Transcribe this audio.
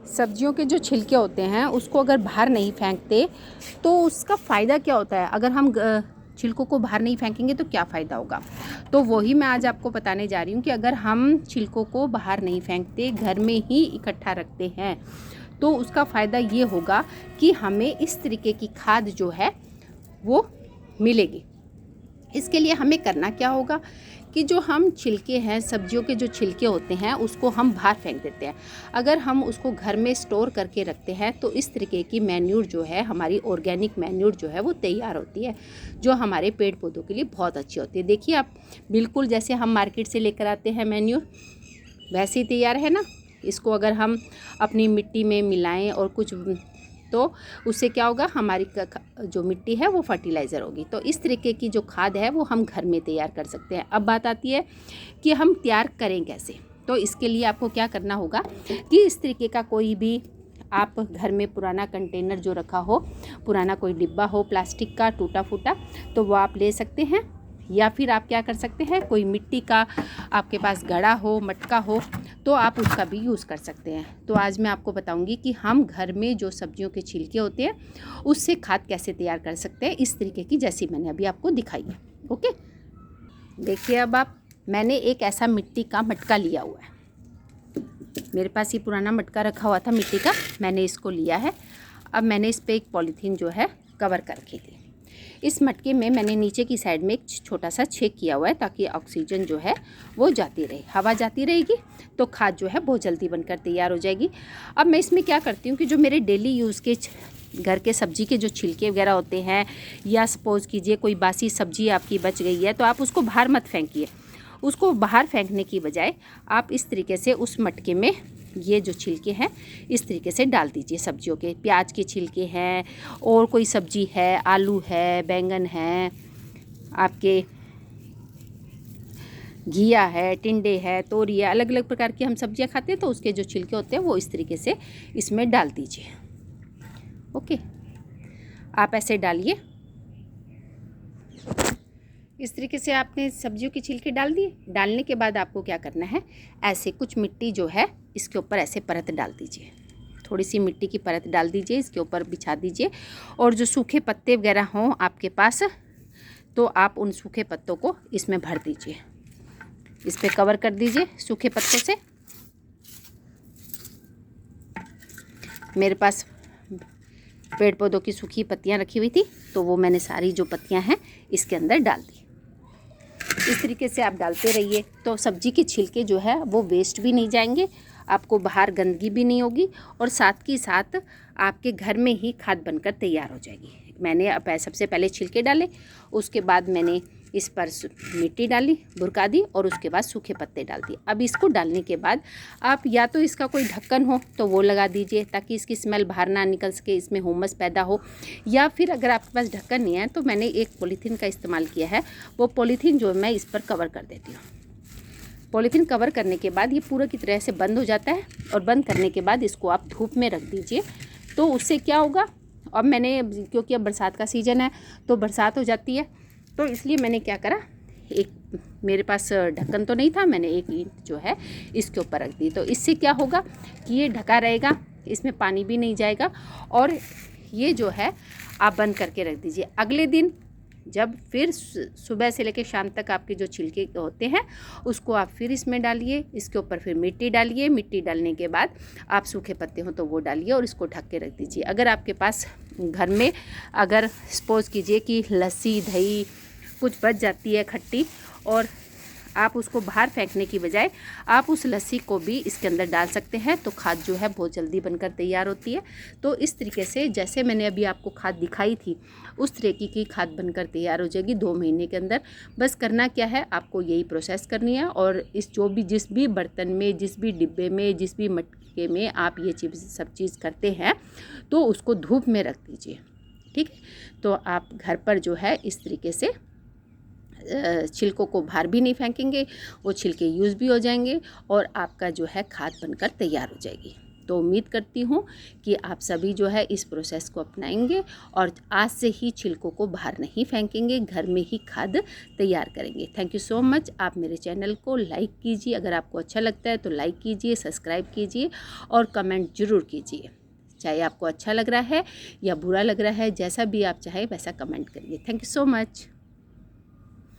सब्जियों के जो छिलके होते हैं उसको अगर बाहर नहीं फेंकते तो उसका फ़ायदा क्या होता है। अगर हम छिलकों को बाहर नहीं फेंकेंगे तो क्या फ़ायदा होगा, तो वही मैं आज आपको बताने जा रही हूँ कि अगर हम छिलकों को बाहर नहीं फेंकते, घर में ही इकट्ठा रखते हैं, तो उसका फ़ायदा ये होगा कि हमें इस तरीके की खाद जो है वो मिलेगी। इसके लिए हमें करना क्या होगा कि जो हम छिलके हैं, सब्जियों के जो छिलके होते हैं उसको हम बाहर फेंक देते हैं। अगर हम उसको घर में स्टोर करके रखते हैं तो इस तरीके की मैन्यूर जो है, हमारी ऑर्गेनिक मैन्यूर जो है वो तैयार होती है, जो हमारे पेड़ पौधों के लिए बहुत अच्छी होती है। देखिए आप, बिल्कुल जैसे हम मार्केट से लेकर आते हैं मैन्यूर, वैसे ही तैयार है ना। इसको अगर हम अपनी मिट्टी में मिलाएं और कुछ, तो उससे क्या होगा, हमारी जो मिट्टी है वो फर्टिलाइज़र होगी। तो इस तरीके की जो खाद है वो हम घर में तैयार कर सकते हैं। अब बात आती है कि हम तैयार करें कैसे। तो इसके लिए आपको क्या करना होगा कि इस तरीके का कोई भी आप घर में पुराना कंटेनर जो रखा हो, पुराना कोई डिब्बा हो प्लास्टिक का टूटा फूटा, तो वो आप ले सकते हैं। या फिर आप क्या कर सकते हैं, कोई मिट्टी का आपके पास घड़ा हो, मटका हो, तो आप उसका भी यूज़ कर सकते हैं। तो आज मैं आपको बताऊंगी कि हम घर में जो सब्जियों के छिलके होते हैं उससे खाद कैसे तैयार कर सकते हैं, इस तरीके की जैसी मैंने अभी आपको दिखाई है। ओके, देखिए अब आप, मैंने एक ऐसा मिट्टी का मटका लिया हुआ है। मेरे पास ये पुराना मटका रखा हुआ था मिट्टी का, मैंने इसको लिया है। अब मैंने इस पर एक पॉलीथीन जो है कवर कर रखी थी। इस मटके में मैंने नीचे की साइड में एक छोटा सा छेद किया हुआ है ताकि ऑक्सीजन जो है वो जाती रहे, हवा जाती रहेगी तो खाद जो है बहुत जल्दी बनकर तैयार हो जाएगी। अब मैं इसमें क्या करती हूँ कि जो मेरे डेली यूज़ के घर के सब्जी के जो छिलके वगैरह होते हैं, या सपोज़ कीजिए कोई बासी सब्जी आपकी बच गई है तो आप उसको बाहर मत फेंकिए। उसको बाहर फेंकने की बजाय आप इस तरीके से उस मटके में ये जो छिलके हैं इस तरीके से डाल दीजिए। सब्जियों के, प्याज के छिलके हैं, और कोई सब्जी है, आलू है, बैंगन है, आपके घिया है, टिंडे है, तोरी है, अलग अलग प्रकार की हम सब्जियां खाते हैं, तो उसके जो छिलके होते हैं वो इस तरीके से इसमें डाल दीजिए। ओके, आप ऐसे डालिए। इस तरीके से आपने सब्जियों के छिलके डाल दिए। डालने के बाद आपको क्या करना है, ऐसे कुछ मिट्टी जो है इसके ऊपर ऐसे परत डाल दीजिए। थोड़ी सी मिट्टी की परत डाल दीजिए, इसके ऊपर बिछा दीजिए। और जो सूखे पत्ते वगैरह हों आपके पास, तो आप उन सूखे पत्तों को इसमें भर दीजिए। इस पर कवर कर दीजिए सूखे पत्तों से। मेरे पास पेड़ पौधों की सूखी पत्तियां रखी हुई थी, तो वो मैंने सारी जो पत्तियां हैं इसके अंदर डाल दी। इस तरीके से आप डालते रहिए, तो सब्जी के छिलके जो है वो वेस्ट भी नहीं जाएंगे, आपको बाहर गंदगी भी नहीं होगी, और साथ ही साथ आपके घर में ही खाद बनकर तैयार हो जाएगी। मैंने अब सबसे पहले छिलके डाले, उसके बाद मैंने इस पर मिट्टी डाली, भुरका दी, और उसके बाद सूखे पत्ते डाल दिए। अब इसको डालने के बाद आप या तो इसका कोई ढक्कन हो तो वो लगा दीजिए ताकि इसकी स्मेल बाहर ना निकल सके, इसमें हुमस पैदा हो। या फिर अगर आपके पास ढक्कन नहीं है तो मैंने एक पॉलीथीन का इस्तेमाल किया है। वो पॉलीथीन जो मैं इस पर कवर कर देती हूँ। पॉलीथीन कवर करने के बाद ये पूरा की तरह से बंद हो जाता है, और बंद करने के बाद इसको आप धूप में रख दीजिए। तो उससे क्या होगा, अब मैंने, क्योंकि अब बरसात का सीज़न है तो बरसात हो जाती है, तो इसलिए मैंने क्या करा, एक मेरे पास ढक्कन तो नहीं था, मैंने एक ईंट जो है इसके ऊपर रख दी। तो इससे क्या होगा कि ये ढका रहेगा, इसमें पानी भी नहीं जाएगा, और ये जो है आप बंद करके रख दीजिए। अगले दिन जब फिर सुबह से लेकर शाम तक आपके जो छिलके होते हैं उसको आप फिर इसमें डालिए, इसके ऊपर फिर मिट्टी डालिए। मिट्टी डालने के बाद आप सूखे पत्ते हों तो वो डालिए, और इसको ढक के रख दीजिए। अगर आपके पास घर में, अगर सपोज़ कीजिए कि लस्सी दही कुछ बच जाती है खट्टी, और आप उसको बाहर फेंकने की बजाय आप उस लस्सी को भी इसके अंदर डाल सकते हैं, तो खाद जो है बहुत जल्दी बनकर तैयार होती है। तो इस तरीके से जैसे मैंने अभी आपको खाद दिखाई थी उस तरीके की खाद बनकर तैयार हो जाएगी 2 महीने के अंदर। बस करना क्या है, आपको यही प्रोसेस करनी है, और इस जिस भी बर्तन में, जिस भी डिब्बे में, जिस भी मटके में आप ये सब चीज़ करते हैं तो उसको धूप में रख दीजिए। ठीक है, तो आप घर पर जो है इस तरीके से छिलकों को बाहर भी नहीं फेंकेंगे, वो छिलके यूज़ भी हो जाएंगे, और आपका जो है खाद बनकर तैयार हो जाएगी। तो उम्मीद करती हूँ कि आप सभी जो है इस प्रोसेस को अपनाएंगे और आज से ही छिलकों को बाहर नहीं फेंकेंगे, घर में ही खाद तैयार करेंगे। Thank you so much. आप मेरे चैनल को लाइक कीजिए, अगर आपको अच्छा लगता है तो लाइक कीजिए, सब्सक्राइब कीजिए और कमेंट ज़रूर कीजिए। चाहे आपको अच्छा लग रहा है या बुरा लग रहा है, जैसा भी आप चाहे वैसा कमेंट करिए। Thank you so much.